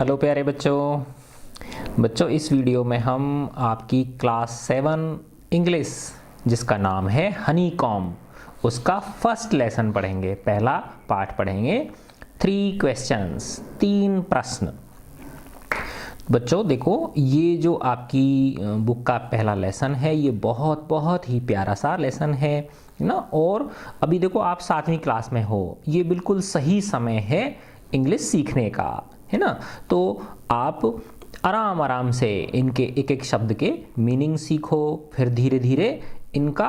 Hello प्यारे बच्चों इस वीडियो में हम आपकी क्लास 7 इंग्लिश जिसका नाम है हनी कॉम उसका फर्स्ट लेसन पढ़ेंगे। पहला पार्ट पढ़ेंगे 3 क्वेश्चंस 3 प्रश्न। बच्चों देखो, ये जो आपकी बुक का पहला लेसन है ये बहुत ही प्यारा सा लेसन है ना। और अभी देखो आप 7वीं क्लास में हो, ये बिल्कुल सही समय है इंग्लिश सीखने का, है ना। तो आप आराम से इनके एक एक शब्द के मीनिंग सीखो, फिर धीरे धीरे इनका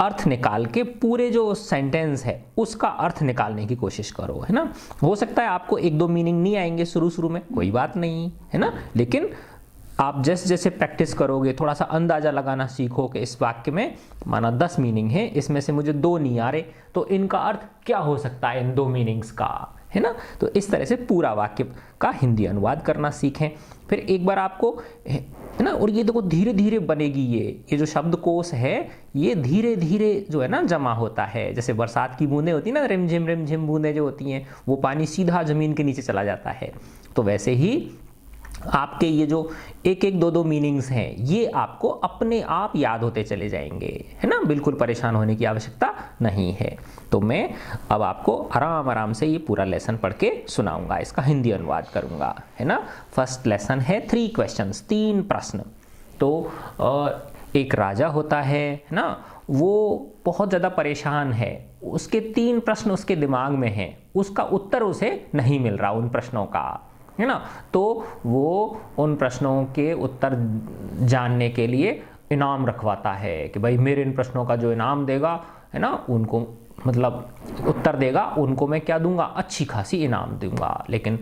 अर्थ निकाल के पूरे जो सेंटेंस है उसका अर्थ निकालने की कोशिश करो, है ना। हो सकता है आपको 1-2 मीनिंग नहीं आएंगे शुरू में, कोई बात नहीं है ना, लेकिन आप जैसे जैसे प्रैक्टिस करोगे थोड़ा सा अंदाजा लगाना सीखो कि इस वाक्य में माना 10 मीनिंग है, इसमें से मुझे 2 नहीं आ रहे, तो इनका अर्थ क्या हो सकता है इन 2 मीनिंग्स का, है ना। तो इस तरह से पूरा वाक्य का हिंदी अनुवाद करना सीखें। फिर एक बार आपको, है ना, और ये देखो धीरे धीरे बनेगी ये जो शब्दकोश है ये धीरे धीरे जो है ना जमा होता है। जैसे बरसात की बूंदें होती है ना, रिमझिम बूंदें जो होती हैं, वो पानी सीधा जमीन के नीचे चला जाता है। तो वैसे ही आपके ये जो 1-2 मीनिंग्स हैं ये आपको अपने आप याद होते चले जाएंगे, है ना। बिल्कुल परेशान होने की आवश्यकता नहीं है। तो मैं अब आपको आराम से ये पूरा लेसन पढ़ के सुनाऊंगा, इसका हिंदी अनुवाद करूंगा, है ना। फर्स्ट लेसन है 3 क्वेश्चंस 3 प्रश्न। तो एक राजा होता है ना, वो बहुत ज़्यादा परेशान है, उसके 3 प्रश्न उसके दिमाग में हैं, उसका उत्तर उसे नहीं मिल रहा उन प्रश्नों का, है ना। तो वो उन प्रश्नों के उत्तर जानने के लिए इनाम रखवाता है कि भाई मेरे इन प्रश्नों का जो इनाम देगा, है ना, उनको मतलब उत्तर देगा, उनको मैं क्या दूंगा, अच्छी खासी इनाम दूंगा। लेकिन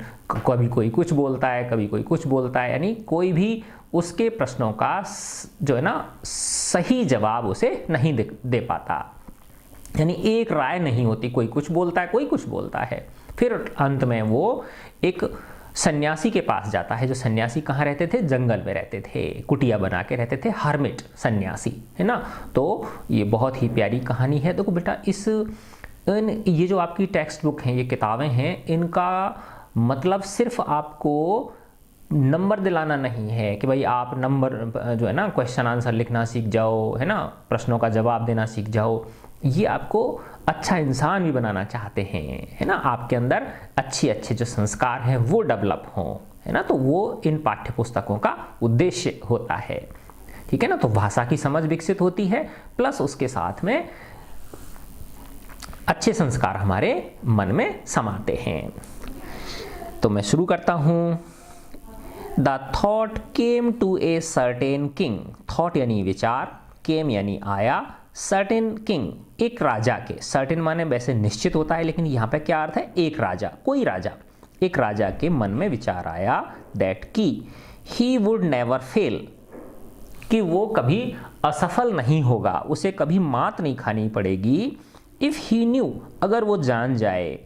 कभी कोई कुछ बोलता है, कभी कोई कुछ बोलता है, यानी कोई भी उसके प्रश्नों का जो है ना सही जवाब उसे नहीं दे पाता, यानी एक राय नहीं होती, कोई कुछ बोलता है कोई कुछ बोलता है। फिर अंत में वो एक सन्यासी के पास जाता है। जो सन्यासी कहाँ रहते थे, जंगल में रहते थे, कुटिया बना के रहते थे, हर्मिट सन्यासी, है ना। तो ये बहुत ही प्यारी कहानी है। देखो बेटा, ये जो आपकी टेक्स्ट बुक हैं, ये किताबें हैं, इनका मतलब सिर्फ आपको नंबर दिलाना नहीं है कि भाई आप नंबर जो है ना क्वेश्चन आंसर लिखना सीख जाओ, है ना, प्रश्नों का जवाब देना सीख जाओ। ये आपको अच्छा इंसान भी बनाना चाहते हैं, है ना, आपके अंदर अच्छे जो संस्कार हैं वो डेवलप हों, है ना। तो वो इन पाठ्य पुस्तकों का उद्देश्य होता है, ठीक है ना। तो भाषा की समझ विकसित होती है, प्लस उसके साथ में अच्छे संस्कार हमारे मन में समाते हैं। तो मैं शुरू करता हूं। The thought came to a certain king. Thought यानी विचार, केम यानी आया, सर्टेन किंग एक राजा के। सर्टेन माने वैसे निश्चित होता है, लेकिन यहाँ पे क्या अर्थ है, एक राजा, कोई राजा। एक राजा के मन में विचार आया दैट की ही वुड नेवर फेल, कि वो कभी असफल नहीं होगा, उसे कभी मात नहीं खानी पड़ेगी। इफ ही न्यू, अगर वो जान जाए,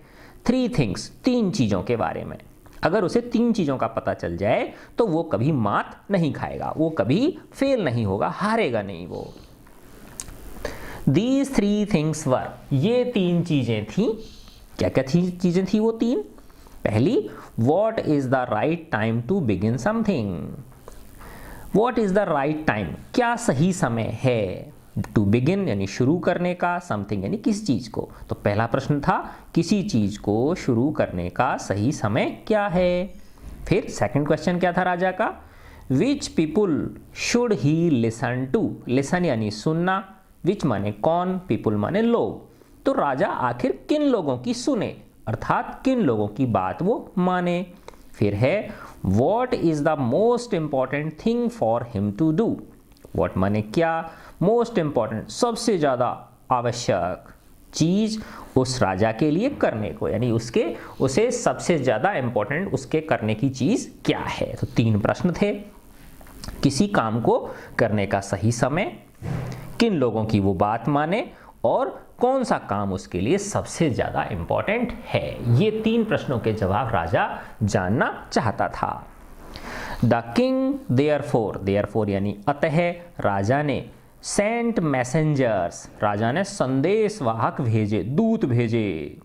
3 थिंग्स 3 चीज़ों के बारे में, अगर उसे 3 चीज़ों का पता चल जाए तो वो कभी मात नहीं खाएगा, वो कभी फेल नहीं होगा, हारेगा नहीं वो। These 3 things were, ये 3 चीजें थी। क्या क्या चीजें थी वो 3? पहली, what is the right time to begin something? What is the right time? क्या सही समय है to begin यानी शुरू करने का, something यानी किस चीज को। तो पहला प्रश्न था किसी चीज को शुरू करने का सही समय क्या है। फिर सेकंड क्वेश्चन क्या था राजा का, which people should he listen to? listen यानी सुनना, विच माने कौन, पीपुल माने लोग। तो राजा आखिर किन लोगों की सुने, अर्थात किन लोगों की बात वो माने। फिर है what is the most important thing for him to do. What माने क्या, मोस्ट इंपॉर्टेंट सबसे ज्यादा आवश्यक चीज उस राजा के लिए करने को, यानी उसे सबसे ज्यादा इंपॉर्टेंट उसके करने की चीज क्या है। तो 3 प्रश्न थे, किसी काम को करने का सही समय, किन लोगों की वो बात माने, और कौन सा काम उसके लिए सबसे ज्यादा इंपॉर्टेंट है। ये 3 प्रश्नों के जवाब राजा जानना चाहता था। द किंग देयरफॉर यानी अतः राजा ने, सेंट मैसेंजर्स राजा ने संदेशवाहक भेजे, दूत भेजे,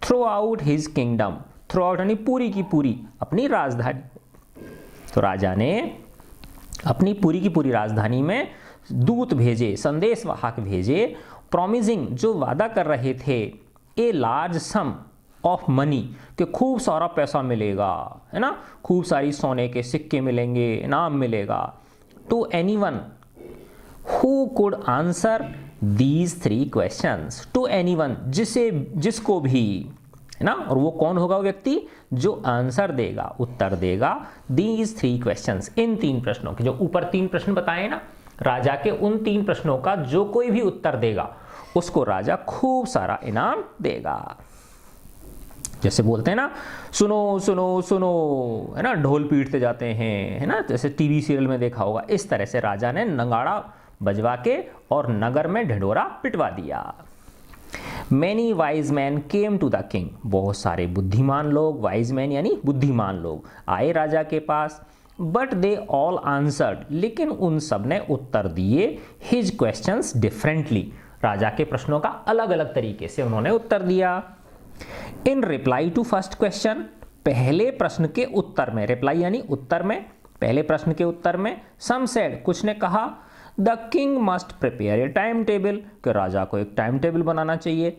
through out his kingdom, through out यानी पूरी की पूरी अपनी राजधानी। तो राजा ने अपनी पूरी की पूरी राजधानी में दूत भेजे, संदेशवाहक भेजे, प्रॉमिसिंग जो वादा कर रहे थे, a large some of money कि खूब सारा पैसा मिलेगा, है ना, खूब सारी सोने के सिक्के मिलेंगे, इनाम मिलेगा, to anyone who could answer these 3 questions, to anyone जिसको भी, है ना, और वो कौन होगा वो व्यक्ति जो आंसर देगा, उत्तर देगा, दीज 3 क्वेश्चंस, इन 3 प्रश्नों के, जो ऊपर 3 प्रश्न बताए ना राजा के, उन 3 प्रश्नों का जो कोई भी उत्तर देगा उसको राजा खूब सारा इनाम देगा। जैसे बोलते हैं ना, सुनो सुनो सुनो, है ना, ढोल पीटते जाते हैं, है ना, जैसे टीवी सीरियल में देखा होगा, इस तरह से राजा ने नगाड़ा बजवा के और नगर में ढिढोरा पिटवा दिया। Many wise men came to the king, बहुत सारे बुद्धिमान लोग, वाइज मैन यानी बुद्धिमान लोग, आए राजा के पास, बट दे ऑल आंसर्ड, लेकिन उन सब ने उत्तर दिए, हिज क्वेश्चंस डिफरेंटली, राजा के प्रश्नों का अलग अलग तरीके से उन्होंने उत्तर दिया। In reply to first question, पहले प्रश्न के उत्तर में, रिप्लाई यानी उत्तर में, पहले प्रश्न के उत्तर में, सम सेड, कुछ ने कहा, the king must prepare a time table, कि राजा को एक टाइम टेबल बनाना चाहिए,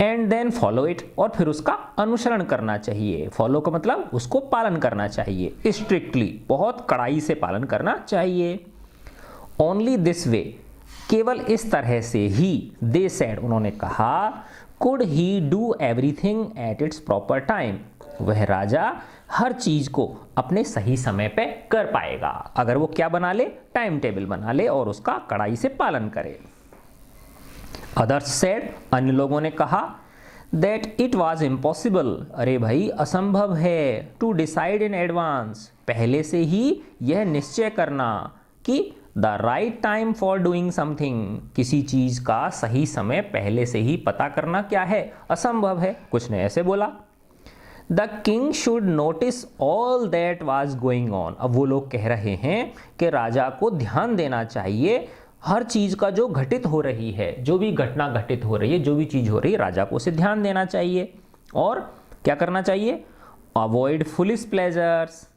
एंड देन फॉलो इट, और फिर उसका अनुसरण करना चाहिए। फॉलो का मतलब उसको पालन करना चाहिए, स्ट्रिक्टली, बहुत कड़ाई से पालन करना चाहिए। ओनली दिस वे, केवल इस तरह से ही, दे सेड, उन्होंने कहा, could he do everything at its proper time, वह राजा हर चीज को अपने सही समय पे कर पाएगा अगर वो क्या बना ले, टाइम टेबल बना ले और उसका कड़ाई से पालन करे। अदर्स सेड, अन्य लोगों ने कहा, दैट इट वॉज इम्पॉसिबल, अरे भाई असंभव है, टू डिसाइड इन एडवांस, पहले से ही यह निश्चय करना कि the right time for doing something, किसी चीज का सही समय पहले से ही पता करना क्या है, असंभव है। कुछ ने ऐसे बोला। The king should notice all that was going on, अब वो लोग कह रहे हैं कि राजा को ध्यान देना चाहिए हर चीज का जो घटित हो रही है, जो भी घटना घटित हो रही है, जो भी चीज हो रही है, राजा को उसे ध्यान देना चाहिए। और क्या करना चाहिए, अवॉइड फुलिश प्लेजर्स,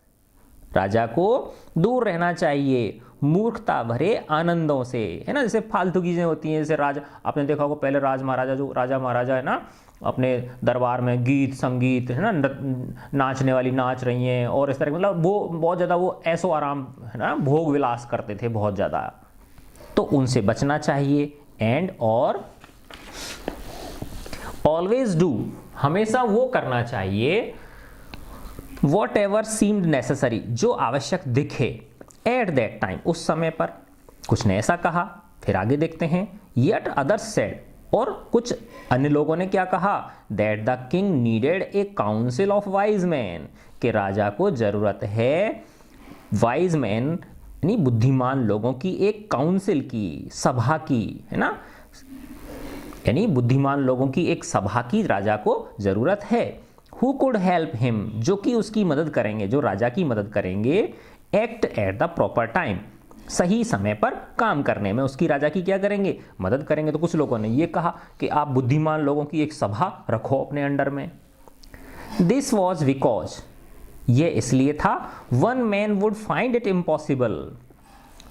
राजा को दूर रहना चाहिए मूर्खता भरे आनंदों से, है ना, जैसे फालतू चीजें होती हैं, जैसे राजा, आपने देखा होगा पहले राजा महाराजा है ना, अपने दरबार में गीत संगीत, है ना, नाचने वाली नाच रही हैं, और इस तरह मतलब वो बहुत ज़्यादा वो ऐसो आराम, है ना, भोग विलास करते थे बहुत ज़्यादा, तो उनसे बचना चाहिए। एंड और ऑलवेज डू, हमेशा वो करना चाहिए, वॉट एवर सीम्ड नेसेसरी, जो आवश्यक दिखे, एट दैट टाइम, उस समय पर। कुछ ने ऐसा कहा। फिर आगे देखते हैं, येट अदर्स सेड, और कुछ अन्य लोगों ने क्या कहा, that the king needed A council of wise man, कि राजा को जरूरत है वाइज मैन यानी बुद्धिमान लोगों की एक काउंसिल की, सभा की, है ना, यानी बुद्धिमान लोगों की एक सभा की राजा को जरूरत है। हु कुड हेल्प हिम, जो कि उसकी मदद करेंगे, जो राजा की मदद करेंगे, act at the proper time, सही समय पर काम करने में उसकी राजा की क्या करेंगे, मदद करेंगे। तो कुछ लोगों ने ये कहा कि आप बुद्धिमान लोगों की एक सभा रखो अपने अंडर में। दिस वॉज बिकॉज, ये इसलिए था, one man would find it impossible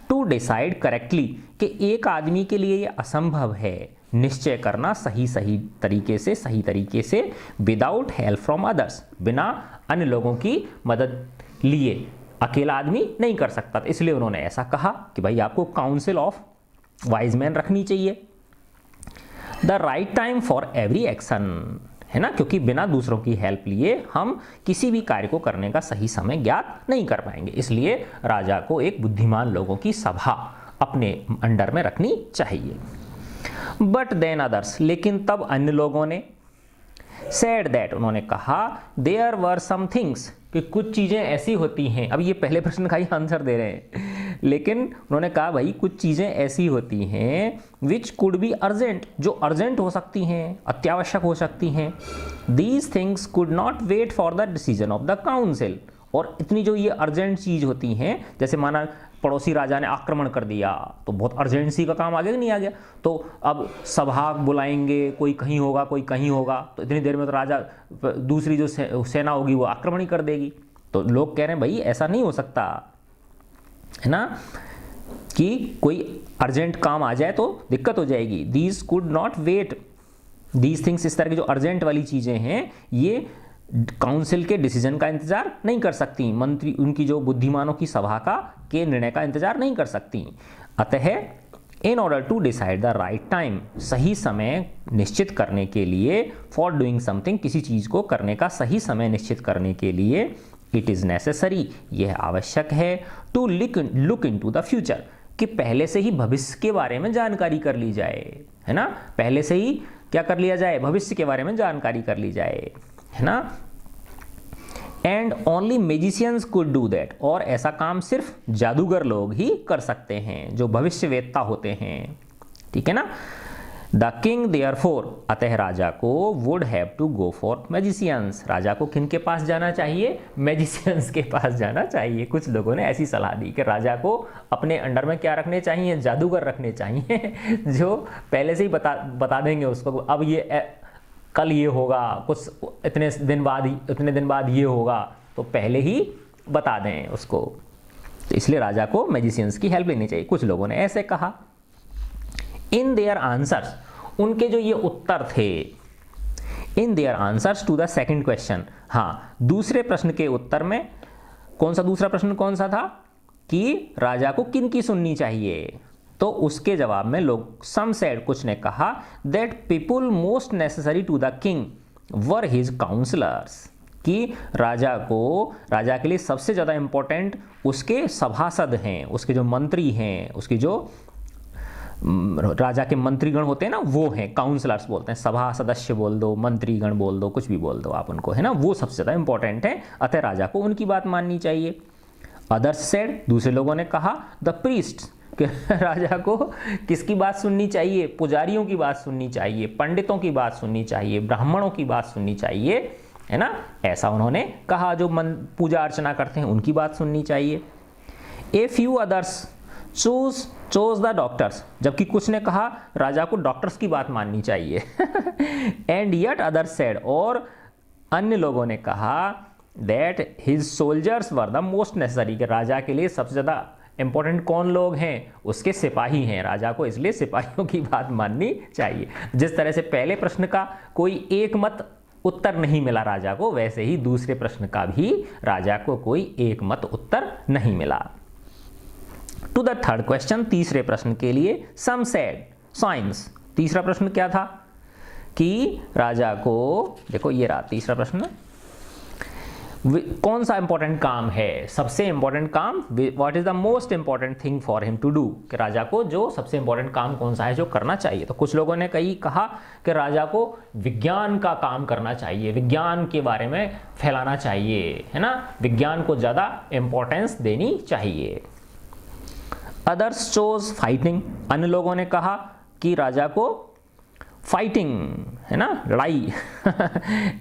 to decide correctly, कि एक आदमी के लिए यह असंभव है निश्चय करना सही तरीके से विदाउट हेल्प फ्रॉम अदर्स, बिना अन्य लोगों की मदद लिए अकेला आदमी नहीं कर सकता। इसलिए उन्होंने ऐसा कहा कि भाई आपको काउंसिल ऑफ वाइज मैन रखनी चाहिए। The right time for every action, है ना, क्योंकि बिना दूसरों की हेल्प लिए हम किसी भी कार्य को करने का सही समय ज्ञात नहीं कर पाएंगे। इसलिए राजा को एक बुद्धिमान लोगों की सभा अपने अंडर में रखनी चाहिए। बट देन अदर्स, लेकिन तब अन्य लोगों ने, सेड दैट, उन्होंने कहा, देयर वर सम थिंग्स, कि कुछ चीज़ें ऐसी होती हैं। अब ये पहले प्रश्न का ही आंसर दे रहे हैं, लेकिन उन्होंने कहा भाई कुछ चीज़ें ऐसी होती हैं विच कुड बी अर्जेंट, जो अर्जेंट हो सकती हैं, अत्यावश्यक हो सकती हैं। These things could not wait for the decision of the council, और इतनी जो ये अर्जेंट चीज़ होती हैं, जैसे माना पड़ोसी राजा ने आक्रमण कर दिया, तो बहुत अर्जेंसी का काम आगे नहीं आ गया, तो अब सभा बुलाएंगे, कोई कहीं होगा कोई कहीं होगा, तो इतनी देर में तो राजा दूसरी जो सेना होगी वो आक्रमण ही कर देगी। तो लोग कह रहे हैं भाई ऐसा नहीं हो सकता, है ना, कि कोई अर्जेंट काम आ जाए तो दिक्कत हो जाएगी। These could not wait, these things, इस तरह की जो अर्जेंट वाली चीज़ें हैं ये काउंसिल के डिसीजन का इंतजार नहीं कर सकती, मंत्री उनकी जो बुद्धिमानों की सभा का के निर्णय का इंतजार नहीं कर सकती। अतः in order to decide the right time, सही समय निश्चित करने के लिए, फॉर डूइंग समथिंग, किसी चीज़ को करने का सही समय निश्चित करने के लिए, इट इज़ नेसेसरी, यह आवश्यक है, to look into the future, कि पहले से ही भविष्य के बारे में जानकारी कर ली जाए, है ना, पहले से ही क्या कर लिया जाए, भविष्य के बारे में जानकारी कर ली जाए, है ना। And only magicians could do that, और ऐसा काम सिर्फ जादूगर लोग ही कर सकते हैं जो भविष्यवेत्ता होते हैं, ठीक है ना। द किंग देयरफॉर, अतः राजा को, would have to go for magicians, राजा को किन के पास जाना चाहिए, मैजिशियंस के पास जाना चाहिए। कुछ लोगों ने ऐसी सलाह दी कि राजा को अपने अंडर में क्या रखने चाहिए, जादूगर रखने चाहिए जो पहले से ही बता देंगे उसको, अब ये कल ये होगा, कुछ इतने दिन बाद ये होगा, तो पहले ही बता दें उसको। तो इसलिए राजा को मैजिशियंस की हेल्प लेनी चाहिए, कुछ लोगों ने ऐसे कहा। इन देयर आंसर्स, उनके जो ये उत्तर थे, in their answers to the second question, हाँ दूसरे प्रश्न के उत्तर में, कौन सा दूसरा प्रश्न कौन सा था, कि राजा को किन की सुननी चाहिए, तो उसके जवाब में लोग, सम सेड, कुछ ने कहा, that people most necessary to the king were his councillors, कि राजा के लिए सबसे ज़्यादा इंपॉर्टेंट उसके सभासद हैं, उसके जो मंत्री हैं, उसकी जो राजा के मंत्रीगण होते हैं ना, वो हैं, काउंसलर्स बोलते हैं, सभा सदस्य बोल दो, मंत्रीगण बोल दो, कुछ भी बोल दो आप उनको, है ना, वो सबसे ज़्यादा इंपॉर्टेंट है, अतः राजा को उनकी बात माननी चाहिए। अदर्स सेड, दूसरे लोगों ने कहा, द प्रीस्ट, कि राजा को किसकी बात सुननी चाहिए, पुजारियों की बात सुननी चाहिए, पंडितों की बात सुननी चाहिए, ब्राह्मणों की बात सुननी चाहिए, है ना, ऐसा उन्होंने कहा, जो पूजा अर्चना करते हैं उनकी बात सुननी चाहिए। A few others chose the doctors, जबकि कुछ ने कहा राजा को डॉक्टर्स की बात माननी चाहिए एंड येट अदर्स सेड, और अन्य लोगों ने कहा that his soldiers were the most necessary, कि राजा के लिए सबसे ज़्यादा इंपॉर्टेंट कौन लोग हैं, उसके सिपाही हैं, राजा को इसलिए सिपाहियों की बात माननी चाहिए। जिस तरह से पहले प्रश्न का कोई एक मत उत्तर नहीं मिला राजा को, वैसे ही दूसरे प्रश्न का भी राजा को कोई एक मत उत्तर नहीं मिला। टू द थर्ड क्वेश्चन, तीसरे प्रश्न के लिए, सम सेड साइंस, तीसरा प्रश्न क्या था, कि राजा को, देखो ये रहा तीसरा प्रश्न, कौन सा इंपॉर्टेंट काम है, सबसे इंपॉर्टेंट काम, what is the most important thing for him to do, कि राजा को जो सबसे इंपॉर्टेंट काम कौन सा है जो करना चाहिए। तो कुछ लोगों ने कहा कि राजा को विज्ञान का काम करना चाहिए, विज्ञान के बारे में फैलाना चाहिए, है ना, विज्ञान को ज़्यादा इंपॉर्टेंस देनी चाहिए। अदर्स चोज फाइटिंग, अन्य लोगों ने कहा कि राजा को फाइटिंग, है ना, लड़ाई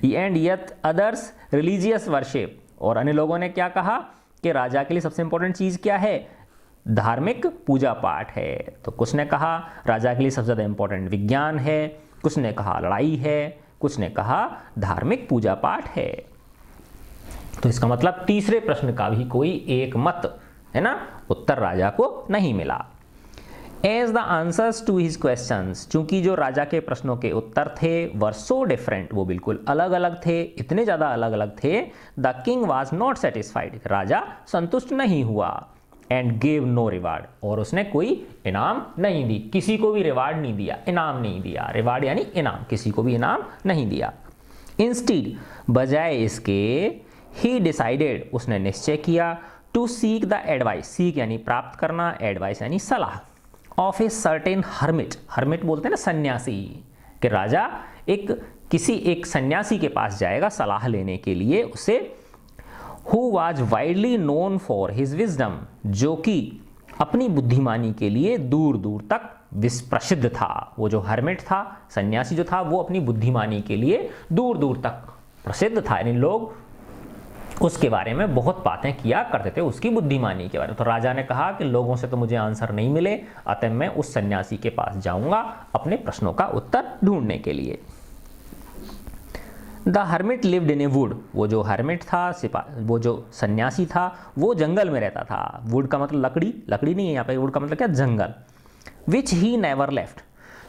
and yet others religious worship, और अन्य लोगों ने क्या कहा कि राजा के लिए सबसे इंपॉर्टेंट चीज़ क्या है, धार्मिक पूजा पाठ है। तो कुछ ने कहा राजा के लिए सबसे ज़्यादा इंपॉर्टेंट विज्ञान है, कुछ ने कहा लड़ाई है, कुछ ने कहा धार्मिक पूजा पाठ है। तो इसका मतलब तीसरे प्रश्न का भी कोई एक मत, है ना, उत्तर राजा को नहीं मिला। As the answers to his questions, चूंकि जो राजा के प्रश्नों के उत्तर थे वर सो डिफरेंट, वो बिल्कुल अलग अलग थे, इतने ज़्यादा अलग अलग थे, the king was not satisfied, राजा संतुष्ट नहीं हुआ, एंड गेव नो रिवार्ड, और उसने कोई इनाम नहीं दी, किसी को भी रिवार्ड नहीं दिया, इनाम नहीं दिया, रिवार्ड यानी इनाम, किसी को भी इनाम नहीं दिया। इंस्टीड, बजाय इसके, ही डिसाइडेड, उसने निश्चय किया, to seek the advice, seek यानी प्राप्त करना, एडवाइस यानी सलाह, of a certain hermit, hermit बोलते हैं ना सन्यासी, कि राजा किसी एक सन्यासी के पास जाएगा सलाह लेने के लिए, उसे who was widely known for his wisdom, जो कि अपनी बुद्धिमानी के लिए दूर दूर तक प्रसिद्ध था। वो जो हर्मिट था, सन्यासी जो था, वो अपनी बुद्धिमानी के लिए दूर दूर तक प्रसिद्ध था, यानी लोग उसके बारे में बहुत बातें किया करते थे, उसकी बुद्धिमानी के बारे में। तो राजा ने कहा कि लोगों से तो मुझे आंसर नहीं मिले, अतः मैं उस सन्यासी के पास जाऊंगा अपने प्रश्नों का उत्तर ढूंढने के लिए। The hermit lived in A would, वो जो हर्मिट था, वो जो सन्यासी था, वो जंगल में रहता था। वुड का मतलब लकड़ी, लकड़ी नहीं है यहाँ पे, वुड का मतलब क्या, जंगल। विच ही नेवर लेफ्ट,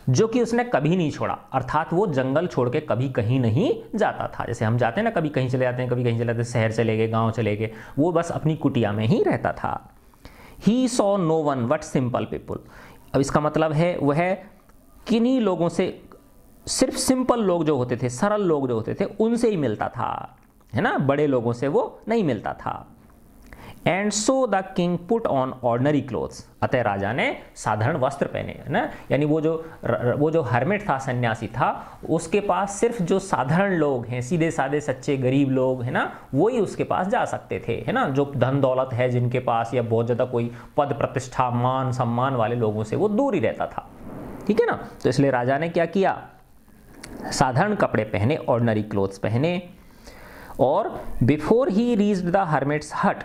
जो कि उसने कभी नहीं छोड़ा, अर्थात वो जंगल छोड़ के कभी कहीं नहीं जाता था। जैसे हम जाते हैं ना, कभी कहीं चले जाते हैं, कभी कहीं चले जाते हैं, शहर चले गए, गांव चले गए, वो बस अपनी कुटिया में ही रहता था। He saw no one but simple people, अब इसका मतलब है वह किन्हीं लोगों से, सिर्फ सिंपल लोग जो होते थे, सरल लोग जो होते थे, उनसे ही मिलता था, है ना, बड़े लोगों से वो नहीं मिलता था। And so the king put on ordinary clothes, अतः राजा ने साधारण वस्त्र पहने, है ना, यानी वो जो हर्मिट था, सन्यासी था, उसके पास सिर्फ जो साधारण लोग हैं, सीधे साधे सच्चे गरीब लोग, है ना, वही उसके पास जा सकते थे, है ना, जो धन दौलत है जिनके पास, या बहुत ज़्यादा कोई पद प्रतिष्ठा मान सम्मान वाले लोगों से वो दूर ही रहता था, ठीक है ना। तो इसलिए राजा ने क्या किया, साधारण कपड़े पहने, ऑर्डिनरी क्लोथ्स पहने। और before he reached the hermit's हट,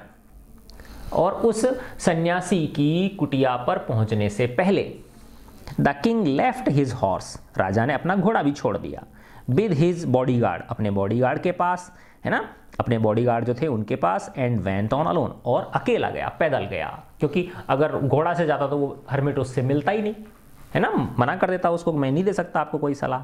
और उस सन्यासी की कुटिया पर पहुंचने से पहले, the king left his horse, राजा ने अपना घोड़ा भी छोड़ दिया, विद हिज बॉडीगार्ड, अपने बॉडीगार्ड के पास, है ना, अपने बॉडीगार्ड जो थे उनके पास, एंड वेंट ऑन अलोन, और अकेला गया, पैदल गया, क्योंकि अगर घोड़ा से जाता तो वो हर्मिट उससे मिलता ही नहीं, है ना, मना कर देता उसको, मैं नहीं दे सकता आपको कोई सलाह।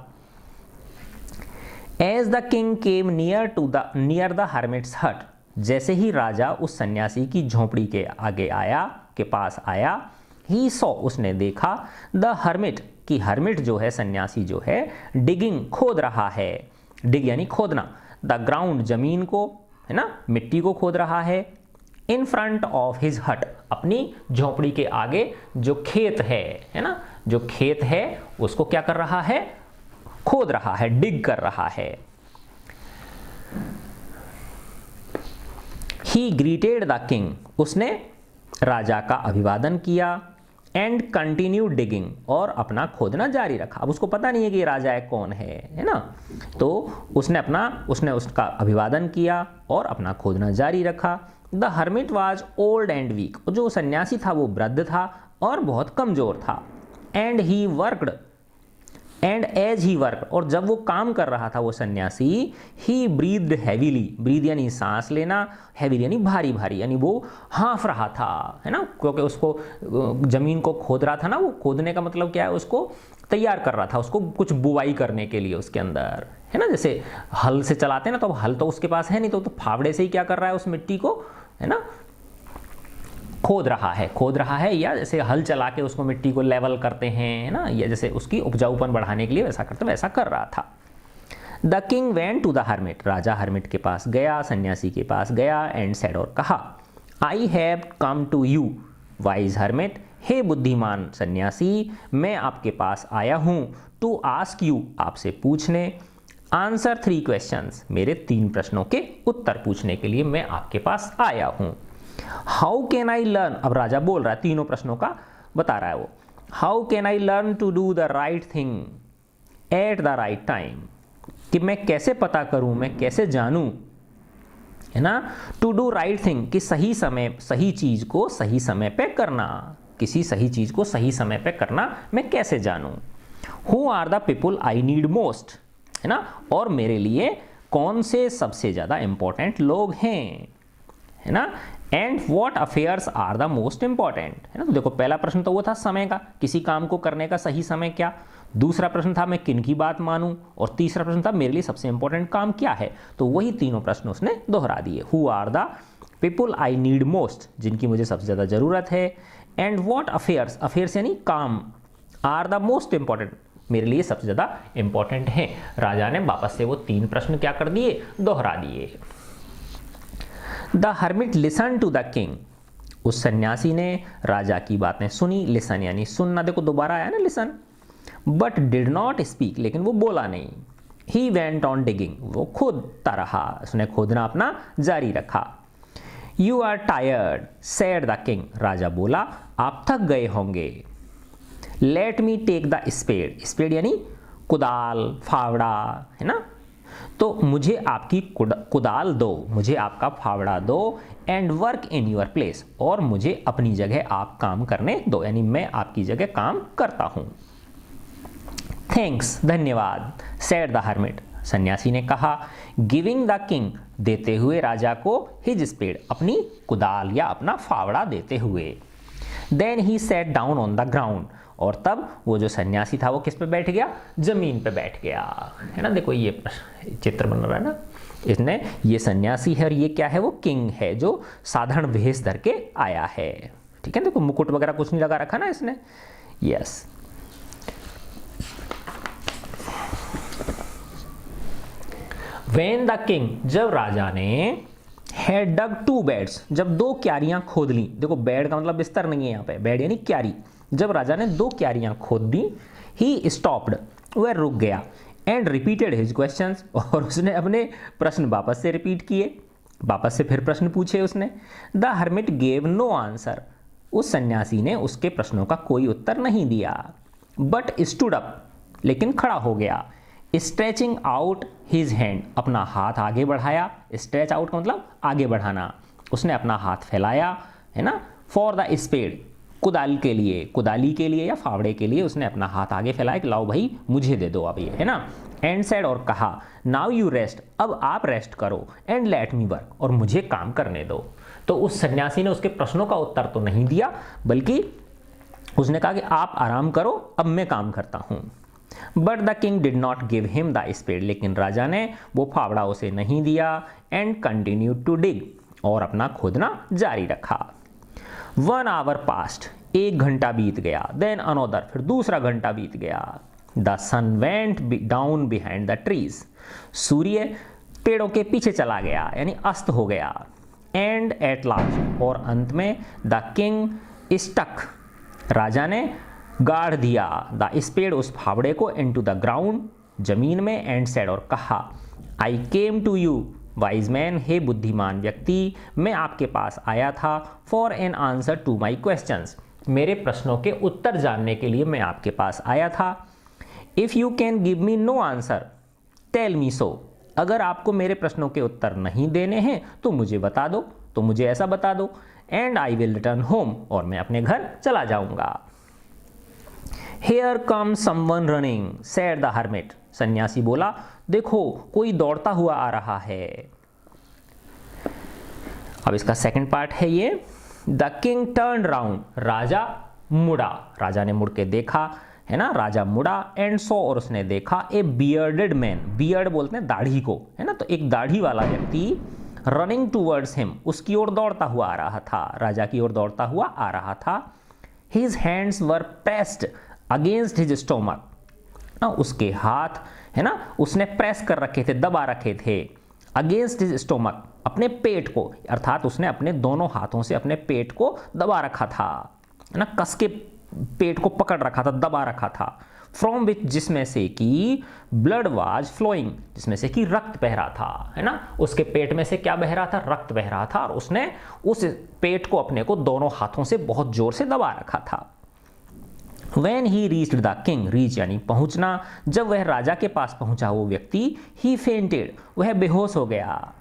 As the king came near the hermit's hut, जैसे ही राजा उस सन्यासी की झोंपड़ी के आगे आया, के पास आया, ही सॉ, उसने देखा, द हर्मिट, की हर्मिट जो है, सन्यासी जो है, डिगिंग, खोद रहा है, डिग यानी खोदना, द ग्राउंड, जमीन को, है ना, मिट्टी को खोद रहा है, इन फ्रंट ऑफ हिज हट, अपनी झोंपड़ी के आगे जो खेत है ना, जो खेत है उसको क्या कर रहा है, खोद रहा है, डिग कर रहा है। ही ग्रीटेड द किंग, उसने राजा का अभिवादन किया, एंड कंटिन्यू डिगिंग, और अपना खोदना जारी रखा। अब उसको पता नहीं है कि ये राजा है कौन है ना, तो उसने उसका अभिवादन किया और अपना खोदना जारी रखा। The hermit was old and weak, जो सन्यासी था वो वृद्ध था और बहुत कमजोर था। And he worked, and as he work, और जब वो काम कर रहा था वो सन्यासी, ही ब्रीद्ड हैवीली, ब्रीद यानी सांस लेना, हैवीली यानी भारी भारी, यानी वो हाँफ रहा था, है ना, क्योंकि उसको जमीन को खोद रहा था ना, वो खोदने का मतलब क्या है, उसको तैयार कर रहा था, उसको कुछ बुवाई करने के लिए उसके अंदर, है ना, जैसे हल से चलाते हैं ना, तो हल तो उसके पास है नहीं, तो फावड़े से ही क्या कर रहा है, उस मिट्टी को, है ना, खोद रहा है, या जैसे हल चला के उसको मिट्टी को लेवल करते हैं, है ना, या जैसे उसकी उपजाऊपन बढ़ाने के लिए वैसा करते, वैसा कर रहा था। The king went to the hermit, राजा हर्मिट के पास गया, सन्यासी के पास गया, एंड सेड, और कहा, I have come to you wise hermit, हे बुद्धिमान सन्यासी, मैं आपके पास आया हूं, टू आस्क यू, आपसे पूछने, आंसर 3 क्वेश्चंस, मेरे 3 प्रश्नों के उत्तर पूछने के लिए मैं आपके पास आया हूं। हाउ कैन आई लर्न, अब राजा बोल रहा है, तीनों प्रश्नों का बता रहा है वो। How can I learn to do the right thing at the right time, कि मैं कैसे पता करूं, मैं कैसे जानूं, है ना, टू डू राइट थिंग, कि सही समय, सही चीज को सही समय पे करना, किसी सही चीज को सही समय पे करना मैं कैसे जानूं। Who are the people I need most, है ना, और मेरे लिए कौन से सबसे ज्यादा इंपॉर्टेंट लोग हैं, है ना, and what affairs are the most important, है ना। तो देखो पहला प्रश्न तो वो था समय का, किसी काम को करने का सही समय क्या, दूसरा प्रश्न था मैं किन की बात मानूं, और तीसरा प्रश्न था मेरे लिए सबसे इंपॉर्टेंट काम क्या है। तो वही तीनों प्रश्न उसने दोहरा दिए। Who are the people I need most, जिनकी मुझे सबसे ज़्यादा ज़रूरत है, एंड वॉट अफेयर्स, अफेयर्स यानी काम, आर द मोस्ट इंपॉर्टेंट, मेरे लिए सबसे ज़्यादा इंपॉर्टेंट है। राजा ने वापस से वो 3 प्रश्न क्या कर दिए, दोहरा दिए। The hermit listen to the king, उस सन्यासी ने राजा की बातें सुनी, लिसन यानी सुनना, देखो दोबारा आया ना listen, but did not speak, लेकिन वो बोला नहीं। ही वेंट ऑन डिगिंग, वो खोदता रहा, उसने खोदना अपना जारी रखा। You are tired said the king, राजा बोला आप थक गए होंगे। Let me take the spade, spade यानी कुदाल, फावड़ा, है ना, तो मुझे आपकी कुदाल दो, मुझे आपका फावड़ा दो, and work in your place, और मुझे अपनी जगह आप काम करने दो, यानी मैं आपकी जगह काम करता हूं। थैंक्स, धन्यवाद, सेड द हर्मिट, सन्यासी ने कहा। गिविंग द किंग, देते हुए राजा को हिज स्पेड, अपनी कुदाल या अपना फावड़ा देते हुए। Then he sat down on the ground, और तब वो जो सन्यासी था वो किस पे बैठ गया? जमीन पे बैठ गया, है ना। देखो ये चित्र बन रहा है ना, इसने, ये सन्यासी है और ये क्या है? वो किंग है जो साधारण वेश धर के आया है, ठीक है। देखो मुकुट वगैरह कुछ नहीं लगा रखा ना इसने। यस, When the king, जब राजा ने had dug 2 beds, जब 2 क्यारियां खोद ली, देखो बेड का मतलब बिस्तर नहीं है यहाँ पे, बेड यानी क्यारी, जब राजा ने 2 क्यारियां खोद दी, he stopped, वह रुक गया, and repeated his questions, और उसने अपने प्रश्न वापस से रिपीट किए, वापस से फिर प्रश्न पूछे उसने। The hermit gave no answer, उस सन्यासी ने उसके प्रश्नों का कोई उत्तर नहीं दिया, but stood up, लेकिन खड़ा हो गया, स्ट्रेचिंग आउट हिज हैंड, अपना हाथ आगे बढ़ाया, स्ट्रेच आउट का मतलब आगे बढ़ाना, उसने अपना हाथ फैलाया, है ना, फॉर द स्पेड, कुदाल के लिए, कुदाली के लिए या फावड़े के लिए उसने अपना हाथ आगे फैलाया कि लाओ भाई मुझे दे दो अब ये, है ना। एंड सेड, और कहा, नाउ यू रेस्ट, अब आप रेस्ट करो, एंड लेट मी वर्क, और मुझे काम करने दो। तो उस सन्यासी ने उसके प्रश्नों का उत्तर तो नहीं दिया, बल्कि उसने कहा कि आप आराम करो, अब मैं काम करता हूं। But the king did not give him the spade, लेकिन राजा ने वो फावड़ा उसे नहीं दिया, एंड कंटिन्यू टू डिग, और अपना खोदना जारी रखा। 1 hour passed, 1 घंटा बीत गया, देन अनोदर, फिर दूसरा घंटा बीत गया। The sun went down behind the trees, सूर्य पेड़ों के पीछे चला गया, यानी अस्त हो गया। एंड एट लास्ट, और अंत में, द किंग स्टक, राजा ने गाड़ दिया, द स्पेड, उस फावड़े को, इनटू द ग्राउंड, जमीन में, एंड सेड, और कहा, I came to you wise man, हे बुद्धिमान व्यक्ति, मैं आपके पास आया था, for an answer to my questions, मेरे प्रश्नों के उत्तर जानने के लिए मैं आपके पास आया था। If you can give me no answer tell me so, अगर आपको मेरे प्रश्नों के उत्तर नहीं देने हैं तो मुझे बता दो, तो मुझे ऐसा बता दो, and I will return home, और मैं अपने घर चला जाऊंगा। Here comes someone running, said the hermit, सन्यासी बोला, देखो कोई दौड़ता हुआ आ रहा है। अब इसका सेकंड पार्ट है ये। The king turned round, राजा मुड़ा, राजा ने मुड़ के देखा, है ना, राजा मुड़ा, एंड सो, और उसने देखा, ए बियर्डेड मैन, बियर्ड बोलते हैं दाढ़ी को, है ना, तो एक दाढ़ी वाला व्यक्ति, रनिंग टूवर्ड्स हिम, उसकी ओर दौड़ता हुआ आ रहा था, राजा की ओर दौड़ता हुआ आ रहा था। His hands were pressed against his stomach, उसके हाथ, है ना, उसने प्रेस कर रखे थे, दबा रखे थे, अगेंस्ट हिज स्टोमक, अपने पेट को, अर्थात उसने अपने दोनों हाथों से अपने पेट को दबा रखा था, है ना, कस के पेट को पकड़ रखा था, दबा रखा था। फ्रॉम विच, जिसमें से कि ब्लड वाज फ्लोइंग, जिसमें से कि रक्त बह रहा था, है ना, उसके पेट में से क्या बह रहा था? रक्त बह रहा था, और उसने उस पेट को अपने को दोनों हाथों से बहुत जोर से दबा रखा था। When he reached the king, reach यानी पहुंचना, जब वह राजा के पास पहुंचा वो व्यक्ति, he fainted, वह बेहोश हो गया,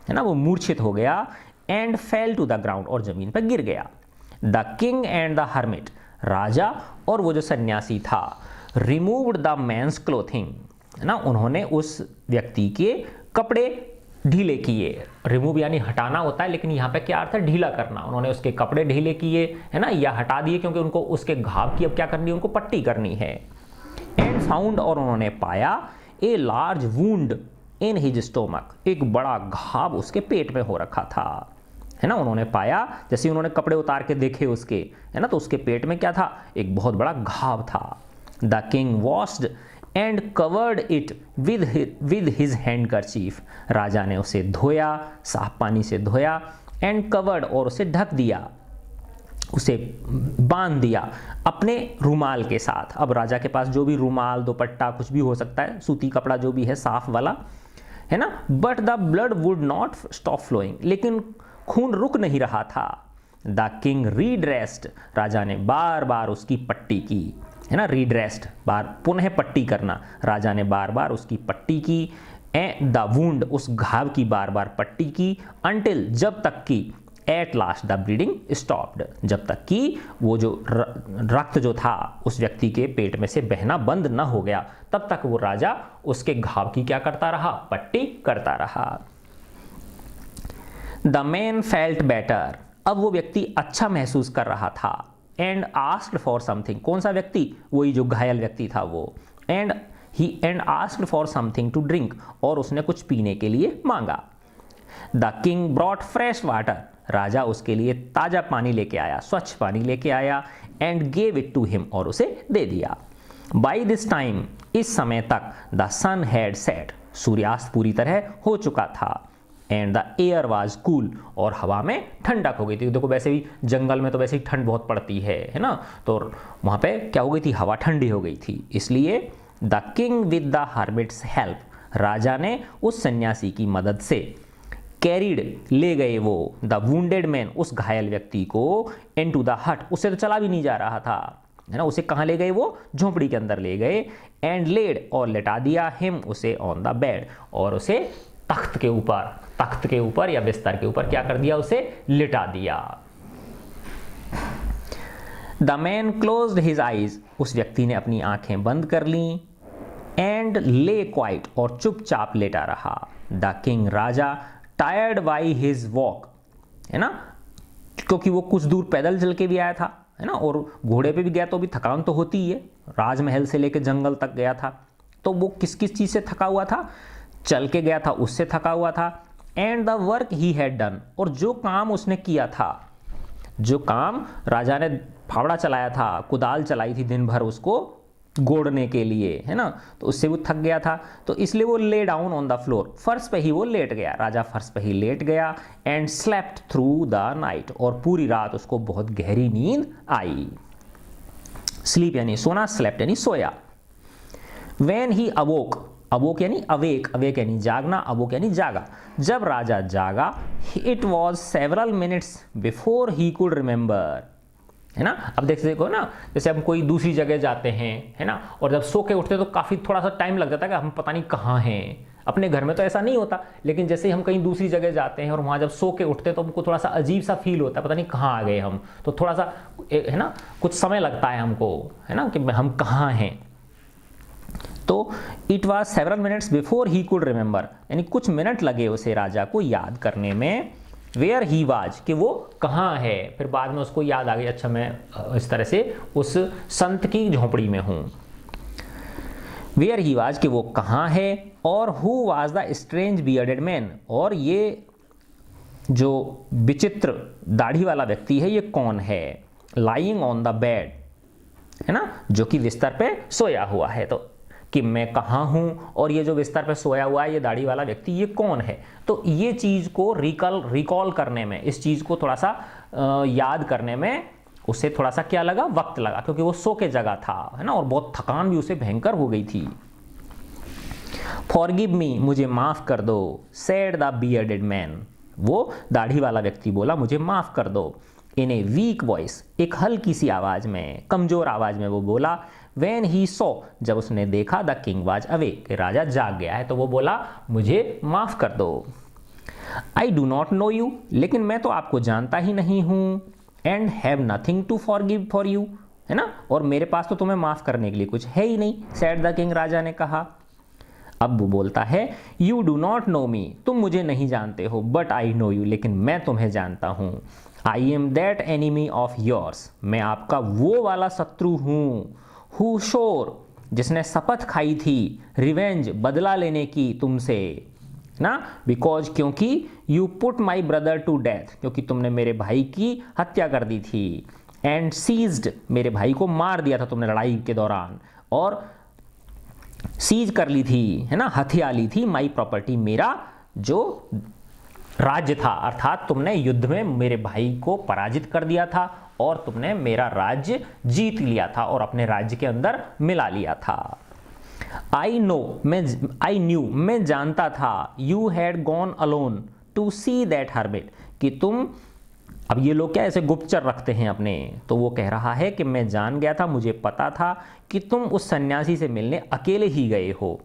है ना, वो मूर्छित हो गया, and fell to the ground, और जमीन पर गिर गया। The king and the hermit, राजा और वो जो सन्यासी था, removed the man's clothing, है ना, उन्होंने उस व्यक्ति के कपड़े ढीले किए। रिमूव यानी हटाना होता है, लेकिन यहाँ पे क्या अर्थ है? ढीला करना। उन्होंने उसके कपड़े ढीले किए, है ना, या हटा दिए, क्योंकि उनको उसके घाव की अब क्या करनी है? उनको पट्टी करनी है। एंड फाउंड, और उन्होंने पाया, a large wound in his stomach, एक बड़ा घाव उसके पेट में हो रखा था, है ना। उन्होंने पाया, जैसे उन्होंने कपड़े उतार के देखे उसके, है ना, तो उसके पेट में क्या था? एक बहुत बड़ा घाव था। The king washed and covered it with his handkerchief, राजा ने उसे धोया, साफ पानी से धोया, एंड कवर्ड, और उसे ढक दिया, उसे बांध दिया अपने रुमाल के साथ। अब राजा के पास जो भी रुमाल, दुपट्टा, कुछ भी हो सकता है, सूती कपड़ा जो भी है साफ वाला, है ना। But the blood would not stop flowing, लेकिन खून रुक नहीं रहा था। द किंग रीड्रेस्ड, राजा ने बार बार उसकी पट्टी की, है ना, रीड्रेस्ड, बार पुनः पट्टी करना, राजा ने बार बार उसकी पट्टी की। द वुंड उस घाव की बार बार पट्टी की, अंटिल जब तक कि, at last the bleeding stopped जब तक कि वो जो रक्त जो था उस व्यक्ति के पेट में से बहना बंद न हो गया, तब तक वो राजा उसके घाव की क्या करता रहा, पट्टी करता रहा। द मैन फेल्ट बेटर अब वो व्यक्ति अच्छा महसूस कर रहा था। एंड आस्क्ड फॉर समथिंग कौन सा व्यक्ति, वही जो घायल व्यक्ति था वो। And asked for something to drink और उसने कुछ पीने के लिए मांगा। The king brought fresh water राजा उसके लिए ताजा पानी लेके आया, स्वच्छ पानी लेके आया। And gave it to him और उसे दे दिया। बाई दिस टाइम इस समय तक द सन हैड सेट सूर्यास्त पूरी तरह हो चुका था। And the air was cool और हवा में ठंडक हो गई थी। देखो वैसे भी जंगल में तो वैसे ही ठंड बहुत पड़ती है ना, तो वहाँ पे क्या हो गई थी, हवा ठंडी हो गई थी। इसलिए the king with the hermit's help राजा ने उस सन्यासी की मदद से कैरिड ले गए वो द वुंडेड मैन उस घायल व्यक्ति को इनटू द हट उससे तो चला भी नहीं जा रहा था है ना, उसे कहाँ ले गए, वो झोंपड़ी के अंदर ले गए। एंड लेड और लेटा दिया हिम उसे ऑन द बेड और उसे तख्त के ऊपर या बिस्तर के ऊपर क्या कर दिया, उसे लिटा दिया। The man closed his eyes उस व्यक्ति ने अपनी आंखें बंद कर ली। एंड ले क्वाइट और चुपचाप लेटा रहा। The king Raja tired by his walk है ना, क्योंकि वो कुछ दूर पैदल चल के भी आया था है ना, और घोड़े पे भी गया तो भी थकान तो होती ही है, राजमहल से लेके जंगल तक गया था तो वो किस किस चीज से थका हुआ था, चल के गया था उससे थका हुआ था। And the work he had done और जो काम उसने किया था, जो काम राजा ने फावड़ा चलाया था, कुदाल चलाई थी दिन भर उसको गोड़ने के लिए है ना, तो उससे वो थक गया था, तो इसलिए वो lay down on the floor फर्श पे ही वो लेट गया, राजा फर्श पे ही लेट गया। And slept through the night और पूरी रात उसको बहुत गहरी नींद आई। स्लीप यानी सोना, स्लेप्ट यानी सोया। व्हेन ही अवोक, अवोक यानी अवेक, अवेक यानी जागना, अवोक यानी जागा। जब राजा जागा, it was several minutes before he could remember है ना। अब देखो ना, जैसे हम कोई दूसरी जगह जाते हैं है ना, और जब सो के उठते तो काफ़ी थोड़ा सा टाइम लग जाता है कि हम पता नहीं कहाँ हैं। अपने घर में तो ऐसा नहीं होता, लेकिन जैसे ही हम कहीं दूसरी जगह जाते हैं और वहाँ जब सो के उठते हैं तो हमको थोड़ा सा अजीब सा फील होता है, पता नहीं कहाँ आ गए हम, तो थोड़ा सा है ना कुछ समय लगता है हमको है ना कि हम कहाँ हैं। तो it was several minutes before he could remember यानी कुछ मिनट लगे उसे राजा को याद करने में। वेयर ही वाज कि वो कहाँ है, फिर बाद में उसको याद आ गई, अच्छा मैं इस तरह से उस संत की झोंपड़ी में हूँ। वेयर ही वाज कि वो कहाँ है। और who was the strange bearded man और ये जो विचित्र दाढ़ी वाला व्यक्ति है ये कौन है। लाइंग ऑन द बेड है ना, जो कि बिस्तर पे सोया हुआ है, तो कि मैं कहाँ हूँ और ये जो बिस्तर पे सोया हुआ है ये दाढ़ी वाला व्यक्ति ये कौन है। तो ये चीज़ को रिकॉल करने में, इस चीज़ को थोड़ा सा याद करने में उसे थोड़ा सा क्या लगा, वक्त लगा, क्योंकि वो सो के जगह था है ना, और बहुत थकान भी उसे भयंकर हो गई थी। फॉरगिव मी मुझे माफ़ कर दो, सेड द बियर्डेड मैन वो दाढ़ी वाला व्यक्ति बोला मुझे माफ़ कर दो। इन ए वीक वॉइस एक हल्की सी आवाज़ में, कमज़ोर आवाज़ में वो बोला। When he saw जब उसने देखा द किंग वाज awake कि राजा जाग गया है, तो वो बोला मुझे माफ़ कर दो। I do not know you लेकिन मैं तो आपको जानता ही नहीं हूँ। And have nothing to forgive for you है ना, और मेरे पास तो तुम्हें माफ़ करने के लिए कुछ है ही नहीं, सैड द किंग राजा ने कहा। अब वो बोलता है यू डू नॉट नो मी तुम मुझे नहीं जानते हो, बट आई नो यू लेकिन मैं तुम्हें जानता हूँ। I am that enemy of yours मैं आपका वो वाला शत्रु हूँ। हु शोर जिसने शपथ खाई थी, रिवेंज बदला लेने की तुमसे ना, बिकॉज क्योंकि you put my brother to death क्योंकि तुमने मेरे भाई की हत्या कर दी थी। एंड सीज्ड मेरे भाई को मार दिया था तुमने लड़ाई के दौरान, और सीज कर ली थी है ना, हथिया ली थी माई प्रॉपर्टी मेरा जो राज्य था, अर्थात तुमने युद्ध में मेरे भाई को पराजित कर दिया था और तुमने मेरा राज्य जीत लिया था और अपने राज्य के अंदर मिला लिया था। आई न्यू मैं जानता था। You had gone alone to see that hermit कि तुम, अब ये लोग क्या ऐसे गुप्तचर रखते हैं अपने, तो वो कह रहा है कि मैं जान गया था, मुझे पता था कि तुम उस सन्यासी से मिलने अकेले ही गए हो।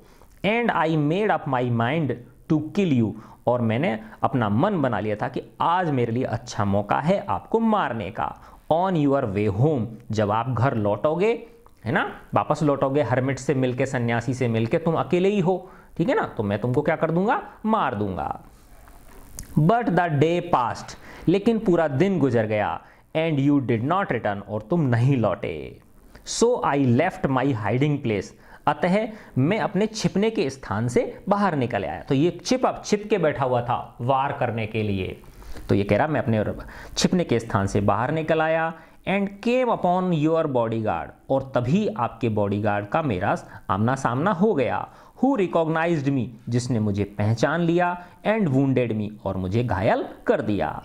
And I made up my mind to kill you, और मैंने अपना मन बना लिया था कि आज मेरे लिए अच्छा मौका है आपको मारने का। ऑन यूर वे होम, जब आप घर लौटोगे, है ना, वापस लौटोगे हर्मिट से मिलके, सन्यासी से मिलके, तुम अकेले ही हो, ठीक है ना, तो मैं तुमको क्या कर दूंगा, मार दूंगा। बट द डे पास्ट, लेकिन पूरा दिन गुजर गया, and you did not return, और तुम नहीं लौटे। So I left my hiding place, अतः मैं अपने छिपने के स्थान से बाहर निकल आया। तो ये छिप के बैठा हुआ था वार करने के लिए, तो ये कह रहा मैं अपने छिपने के स्थान से बाहर निकल आया। And came upon your bodyguard, और तभी आपके बॉडीगार्ड का मेरा आमना सामना हो गया। हु रिकॉग्नाइज्ड मी, जिसने मुझे पहचान लिया। एंड वुंडेड मी, और मुझे घायल कर दिया।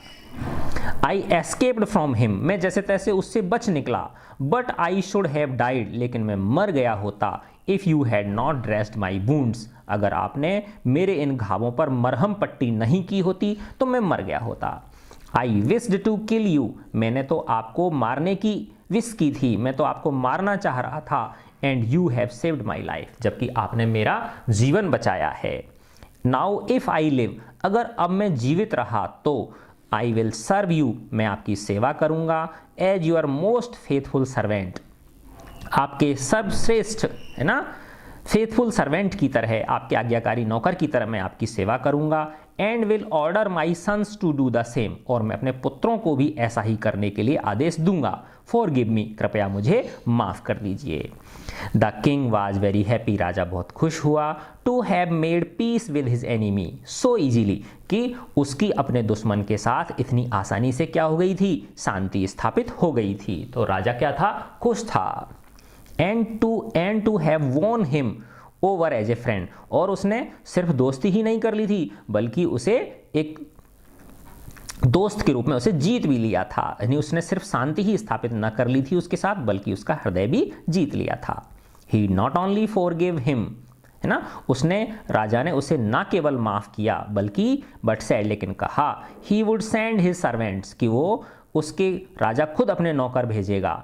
आई एस्केप्ड फ्रॉम हिम, मैं जैसे तैसे उससे बच निकला। But I should have died, लेकिन मैं मर गया होता। If you had not dressed my wounds, अगर आपने मेरे इन घावों पर मरहम पट्टी नहीं की होती तो मैं मर गया होता। आई विस्ड टू किल यू, मैंने तो आपको मारने की विश की थी, मैं तो आपको मारना चाह रहा था। And you have saved my life, जबकि आपने मेरा जीवन बचाया है। नाउ इफ आई लिव, अगर अब मैं जीवित रहा तो आई विल सर्व यू, मैं आपकी सेवा करूंगा। As your most faithful servant, आपके सर्वश्रेष्ठ, है ना, फेथफुल सर्वेंट की तरह, आपके आज्ञाकारी नौकर की तरह मैं आपकी सेवा करूंगा। And will order my sons to do the same, और मैं अपने पुत्रों को भी ऐसा ही करने के लिए आदेश दूंगा। फॉरगिव मी, कृपया मुझे माफ कर दीजिए। The king was very happy, राजा बहुत खुश हुआ। To have made peace with his enemy so easily, कि उसकी अपने दुश्मन के साथ इतनी आसानी से क्या हो गई थी, शांति स्थापित हो गई थी। तो राजा क्या था, खुश था। And to have won him over as a friend, और उसने सिर्फ दोस्ती ही नहीं कर ली थी, बल्कि उसे एक दोस्त के रूप में उसे जीत भी लिया था। यानी उसने सिर्फ शांति ही स्थापित न कर ली थी उसके साथ, बल्कि उसका हृदय भी जीत लिया था। ही नॉट ओनली फॉरगिव हिम, है ना, उसने, राजा ने उसे ना केवल माफ किया बल्कि बट सेड, लेकिन कहा, he would send his servants, कि वो उसके राजा खुद अपने नौकर भेजेगा।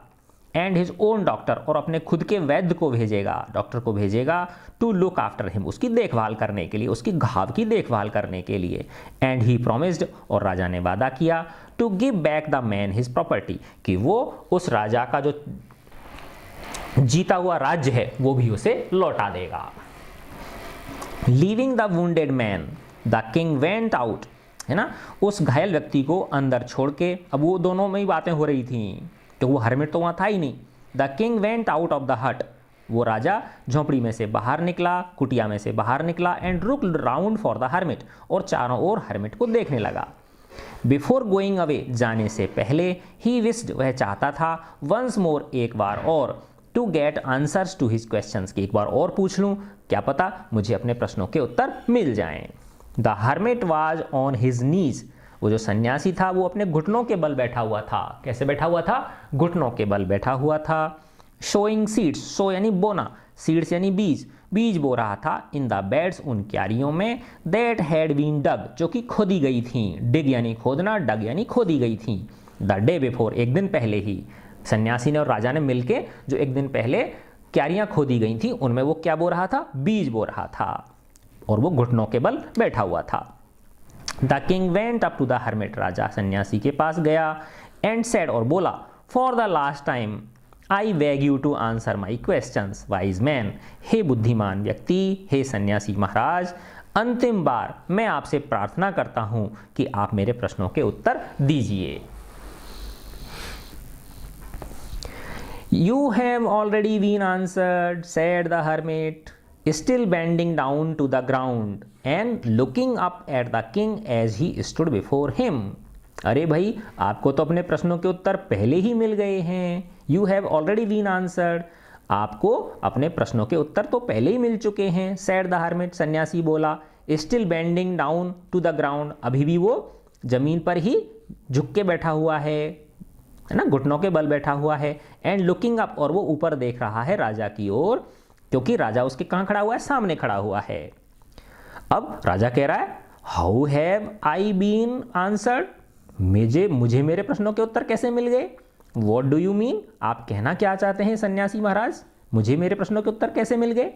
एंड हिज ओन डॉक्टर, और अपने खुद के वैद्य को भेजेगा, डॉक्टर को भेजेगा। टू लुक आफ्टर हिम, उसकी देखभाल करने के लिए, उसकी घाव की देखभाल करने के लिए। एंड ही प्रोमिस्ड, और राजा ने वादा किया। To give back the man his property, कि वो उस राजा का जो जीता हुआ राज्य है वो भी उसे लौटा देगा। Leaving the wounded man the king went out, है ना, उस घायल व्यक्ति को अंदर छोड़ के, अब वो दोनों में ही बातें हो रही थी, तो वो हर्मिट तो वहाँ था ही नहीं। The king went out of the हट, वो राजा झोंपड़ी में से बाहर निकला, कुटिया में से बाहर निकला। एंड रुक राउंड फॉर द हर्मिट, और चारों ओर हर्मिट को देखने लगा। बिफोर गोइंग अवे, जाने से पहले, ही विस्ड, वह चाहता था, वंस मोर, एक बार और, to get answers to his questions, कि एक बार और पूछ लूँ, क्या पता मुझे अपने प्रश्नों के उत्तर मिल जाएं। The hermit was on his knees, वो जो सन्यासी था वो अपने घुटनों के बल बैठा हुआ था। कैसे बैठा हुआ था, घुटनों के बल बैठा हुआ था। शोइंग सीड्स, सो यानी बोना, सीड्स यानी बीज, बीज बो रहा था। इन द बेड्स, उन क्यारियों में। दैट हैड बीन डग, जो कि खोदी गई थी। डिग यानी खोदना, डग यानी खोदी गई थी। द डे बिफोर, एक दिन पहले ही सन्यासी ने और राजा ने मिलके जो एक दिन पहले क्यारियां खोदी गई थी, उनमें वो क्या बो रहा था, बीज बो रहा था, और वो घुटनों के बल बैठा हुआ था। The king went up to the hermit, राजा सन्यासी के पास गया। एंड सेड, और बोला, for the last time I beg you to answer my questions wise man, हे बुद्धिमान व्यक्ति, हे सन्यासी महाराज, अंतिम बार मैं आपसे प्रार्थना करता हूं कि आप मेरे प्रश्नों के उत्तर दीजिए। You have already been answered, said the hermit, still bending down to the ground and looking up at the king as he stood before him. अरे भाई, आपको तो अपने प्रश्नों के उत्तर पहले ही मिल गए हैं। You have already been answered. आपको अपने प्रश्नों के उत्तर तो पहले ही मिल चुके हैं। said the hermit, सन्यासी बोला। Still bending down to the ground, अभी भी वो जमीन पर ही झुक के बैठा हुआ है ना, घुटनों के बल बैठा हुआ है। एंड लुकिंग अप, और वो ऊपर देख रहा है राजा की ओर, क्योंकि राजा उसके कहाँ खड़ा हुआ है, सामने खड़ा हुआ है। अब राजा कह रहा है, how have I been answered, मुझे मेरे प्रश्नों के उत्तर कैसे मिल गए। व्हाट डू यू मीन, आप कहना क्या चाहते हैं सन्यासी महाराज, मुझे मेरे प्रश्नों के उत्तर कैसे मिल गए।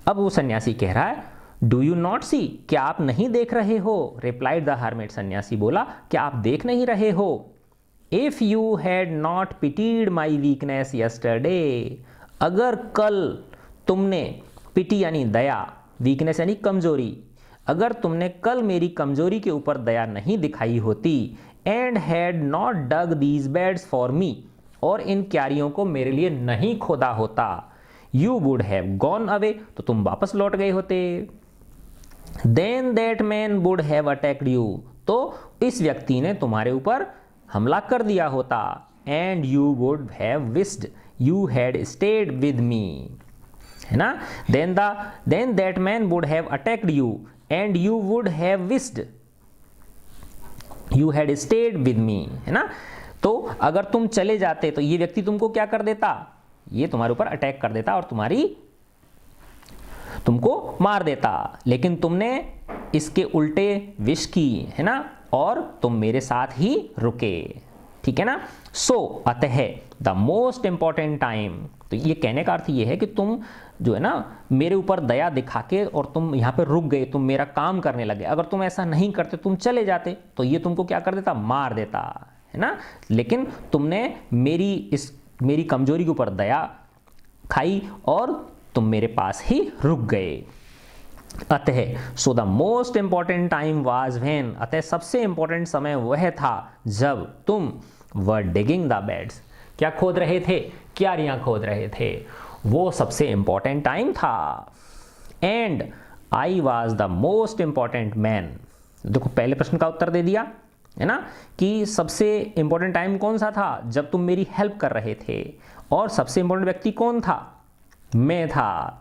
अब वो सन्यासी कह रहा है डू यू नॉट सी, क्या आप नहीं देख रहे हो? रिप्लाइड द हर्मिट, सन्यासी बोला क्या आप देख नहीं रहे हो? If you had not pitied my weakness yesterday, अगर कल तुमने, पिटी यानी दया, वीकनेस यानी कमजोरी, अगर तुमने कल मेरी कमजोरी के ऊपर दया नहीं दिखाई होती, and had not dug these beds for me, और इन क्यारियों को मेरे लिए नहीं खोदा होता, you would have gone away, तो तुम वापस लौट गए होते। Then that man would have attacked you, तो इस व्यक्ति ने तुम्हारे ऊपर हमला कर दिया होता, and you would have wished you had stayed with me, है ना। Then that man would have attacked you and you would have wished you had stayed with me, है ना। तो अगर तुम चले जाते तो ये व्यक्ति तुमको क्या कर देता, ये तुम्हारे ऊपर अटैक कर देता और तुमको मार देता, लेकिन तुमने इसके उल्टे विश की, है ना, और तुम मेरे साथ ही रुके, ठीक है ना। सो अतः द मोस्ट इंपॉर्टेंट टाइम, तो ये कहने का अर्थ ये है कि तुम जो है ना मेरे ऊपर दया दिखा के और तुम यहाँ पे रुक गए, तुम मेरा काम करने लगे, अगर तुम ऐसा नहीं करते, तुम चले जाते, तो ये तुमको क्या कर देता, मार देता, है ना। लेकिन तुमने मेरी कमजोरी के ऊपर दया खाई और तुम मेरे पास ही रुक गए। अतः so the most important time was when, अतः सबसे इंपॉर्टेंट समय वह था जब तुम वर डिगिंग द बेड्स, क्या खोद रहे थे, क्यारियां खोद रहे थे, वो सबसे इंपॉर्टेंट टाइम था। And I was the most important man, देखो पहले प्रश्न का उत्तर दे दिया, है ना, कि सबसे इंपॉर्टेंट टाइम कौन सा था, जब तुम मेरी हेल्प कर रहे थे, और सबसे इंपॉर्टेंट व्यक्ति कौन था, मैं था।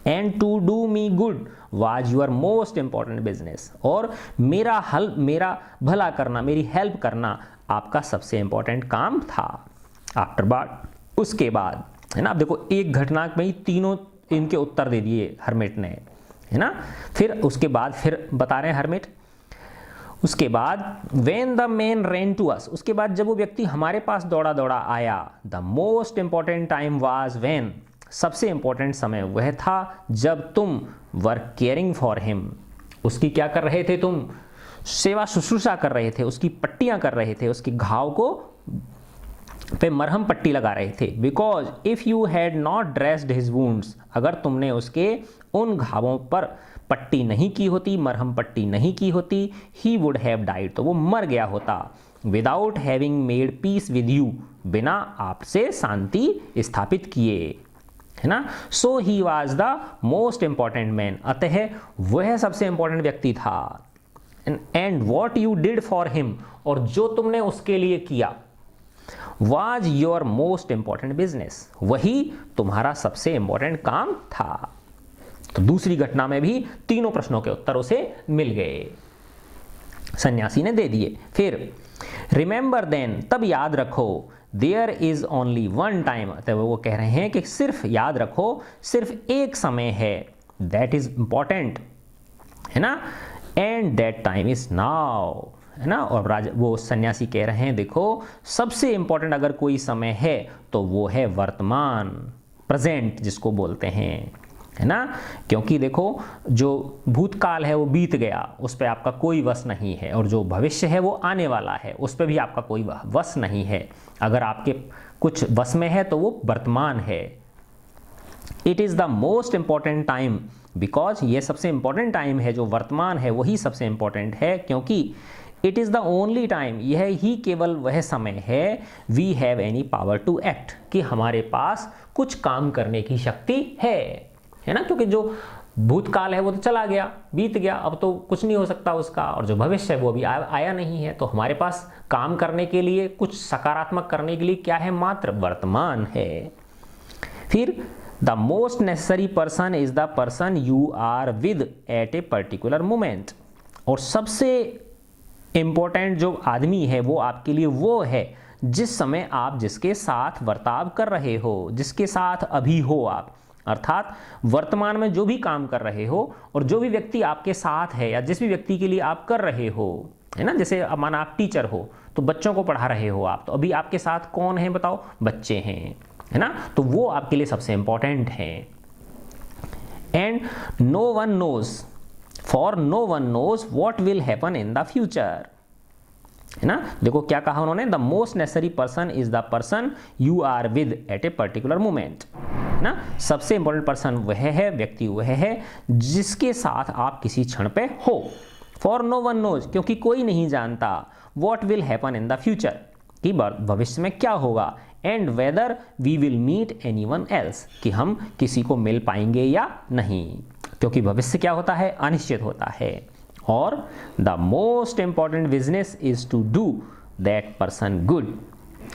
And to do me good was your most important business, और मेरा भला करना, मेरी हेल्प करना आपका सबसे इंपॉर्टेंट काम था। आफ्टर बाट, उसके बाद, है ना। अब देखो एक घटना में ही तीनों इनके उत्तर दे दिए हर्मिट ने, है ना। फिर उसके बाद फिर बता रहे हैं हर्मिट, उसके बाद when the man ran to us, उसके बाद जब वो व्यक्ति हमारे पास दौड़ा दौड़ा आया, the most important time was when, सबसे इंपॉर्टेंट समय वह था जब तुम वर केयरिंग फॉर हिम, उसकी क्या कर रहे थे, तुम सेवा शुश्रूषा कर रहे थे, उसकी पट्टियां कर रहे थे, उसके घाव को पे मरहम पट्टी लगा रहे थे। Because if you had not dressed his wounds, अगर तुमने उसके उन घावों पर पट्टी नहीं की होती, मरहम पट्टी नहीं की होती, ही वुड हैव डाइड, तो वो मर गया होता। Without having made peace with you, बिना आपसे शांति स्थापित किए, है ना। So he was the most important man, अतः वह सबसे इंपॉर्टेंट व्यक्ति था। And what you did for him, और जो तुमने उसके लिए किया, was your most important business, वही तुम्हारा सबसे इंपॉर्टेंट काम था। तो दूसरी घटना में भी तीनों प्रश्नों के उत्तर उसे मिल गए, सन्यासी ने दे दिए। फिर रिमेंबर देन, तब याद रखो, there is only one time, तो वो कह रहे हैं कि सिर्फ याद रखो, सिर्फ एक समय है, दैट इज इंपॉर्टेंट, है ना, and that time is now, है ना। और वो सन्यासी कह रहे हैं देखो सबसे इंपॉर्टेंट अगर कोई समय है तो वो है वर्तमान, प्रेजेंट जिसको बोलते हैं, है ना। क्योंकि देखो जो भूतकाल है वो बीत गया, उस पर आपका कोई वश नहीं है, और जो भविष्य है वो आने वाला है, उस पर भी आपका कोई वश नहीं है। अगर आपके कुछ वश में है तो वो वर्तमान है। It is the most important time, because ये सबसे इंपॉर्टेंट टाइम है, जो वर्तमान है वही सबसे इंपॉर्टेंट है, क्योंकि it is the only time, यह ही केवल वह समय है, we have any power to act, कि हमारे पास कुछ काम करने की शक्ति है ना। क्योंकि जो भूतकाल है वो तो चला गया, बीत गया, अब तो कुछ नहीं हो सकता उसका, और जो भविष्य है वो अभी आया नहीं है, तो हमारे पास काम करने के लिए, कुछ सकारात्मक करने के लिए क्या है, मात्र वर्तमान है। फिर the most necessary person is the person you are with at a particular moment, और सबसे इंपॉर्टेंट जो आदमी है वो आपके लिए वो है जिस समय आप जिसके साथ बर्ताव कर रहे हो, जिसके साथ अभी हो आप, अर्थात वर्तमान में जो भी काम कर रहे हो और जो भी व्यक्ति आपके साथ है या जिस भी व्यक्ति के लिए आप कर रहे हो, है ना। जैसे माना आप टीचर हो तो बच्चों को पढ़ा रहे हो आप, तो अभी आपके साथ कौन है बताओ, बच्चे हैं, है ना। तो वो आपके लिए सबसे इंपॉर्टेंट है। And no one knows, for no one knows what will happen in the future, है ना। देखो क्या कहा उन्होंने, the most necessary person is the person you are with at a particular moment, है ना। सबसे इंपॉर्टेंट पर्सन वह है, व्यक्ति वह है जिसके साथ आप किसी क्षण पे हो। फॉर नो वन नोज, क्योंकि कोई नहीं जानता, what will happen in the future, कि भविष्य में क्या होगा, and whether we will meet anyone else, कि हम किसी को मिल पाएंगे या नहीं, क्योंकि भविष्य क्या होता है, अनिश्चित होता है। और the most important business is to do that person good,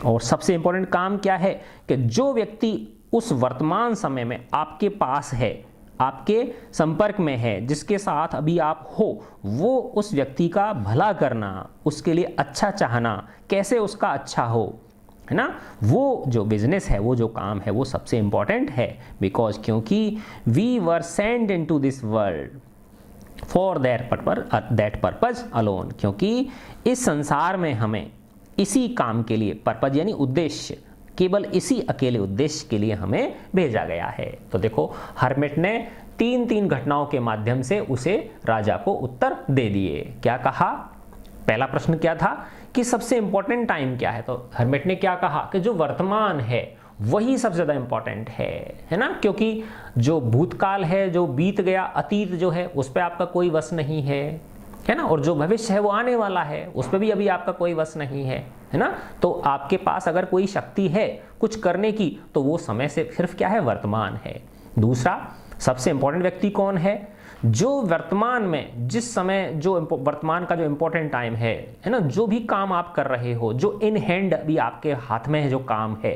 और सबसे इंपॉर्टेंट काम क्या है कि जो व्यक्ति उस वर्तमान समय में आपके पास है, आपके संपर्क में है, जिसके साथ अभी आप हो, वो उस व्यक्ति का भला करना, उसके लिए अच्छा चाहना, कैसे उसका अच्छा हो, है ना। वो जो बिजनेस है, वो जो काम है, वो सबसे इंपॉर्टेंट है। बिकॉज क्योंकि we were sent into this world for that purpose alone, क्योंकि इस संसार में हमें इसी काम के लिए, पर्पज यानी उद्देश्य, केवल इसी अकेले उद्देश्य के लिए हमें भेजा गया है। तो देखो हर्मिट ने 3 घटनाओं के माध्यम से उसे राजा को उत्तर दे दिए। क्या कहा, पहला प्रश्न क्या था कि सबसे इंपॉर्टेंट टाइम क्या है, तो हर्मिट ने क्या कहा कि जो वर्तमान है वही सबसे ज़्यादा इंपॉर्टेंट है ना, क्योंकि जो भूतकाल है, जो बीत गया, अतीत जो है, उस पर आपका कोई वश नहीं है ना, और जो भविष्य है वो आने वाला है, उस पर भी अभी आपका कोई वश नहीं है ना। तो आपके पास अगर कोई शक्ति है कुछ करने की, तो वो समय से सिर्फ क्या है, वर्तमान है। दूसरा, सबसे इंपॉर्टेंट व्यक्ति कौन है, जो वर्तमान में, जिस समय, जो वर्तमान का जो इंपॉर्टेंट टाइम है ना, जो भी काम आप कर रहे हो, जो इन हैंड अभी आपके हाथ में है जो काम है,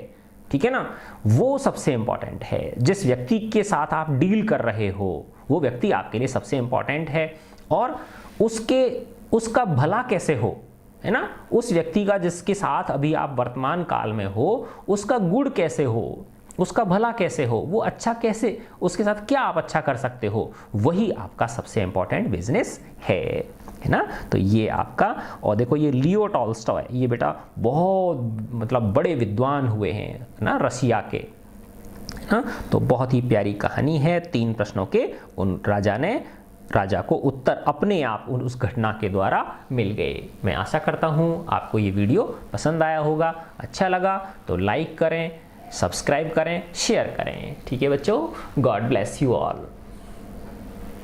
ठीक है ना, वो सबसे इंपॉर्टेंट है। जिस व्यक्ति के साथ आप डील कर रहे हो, वो व्यक्ति आपके लिए सबसे इंपॉर्टेंट है, और उसका भला कैसे हो, है ना, उस व्यक्ति का जिसके साथ अभी आप वर्तमान काल में हो, उसका गुण कैसे हो, उसका भला कैसे हो, वो अच्छा कैसे, उसके साथ क्या आप अच्छा कर सकते हो, वही आपका सबसे इंपॉर्टेंट बिजनेस है ना। तो ये आपका, और देखो ये लियो टॉल्स्टॉय, ये बेटा बहुत मतलब बड़े विद्वान हुए हैं ना, रशिया के, हाँ। तो बहुत ही प्यारी कहानी है, 3 प्रश्नों के उन राजा को उत्तर अपने आप उस घटना के द्वारा मिल गए। मैं आशा करता हूँ आपको ये वीडियो पसंद आया होगा, अच्छा लगा तो लाइक करें, सब्सक्राइब करें, शेयर करें। ठीक है बच्चों, गॉड ब्लेस यू ऑल।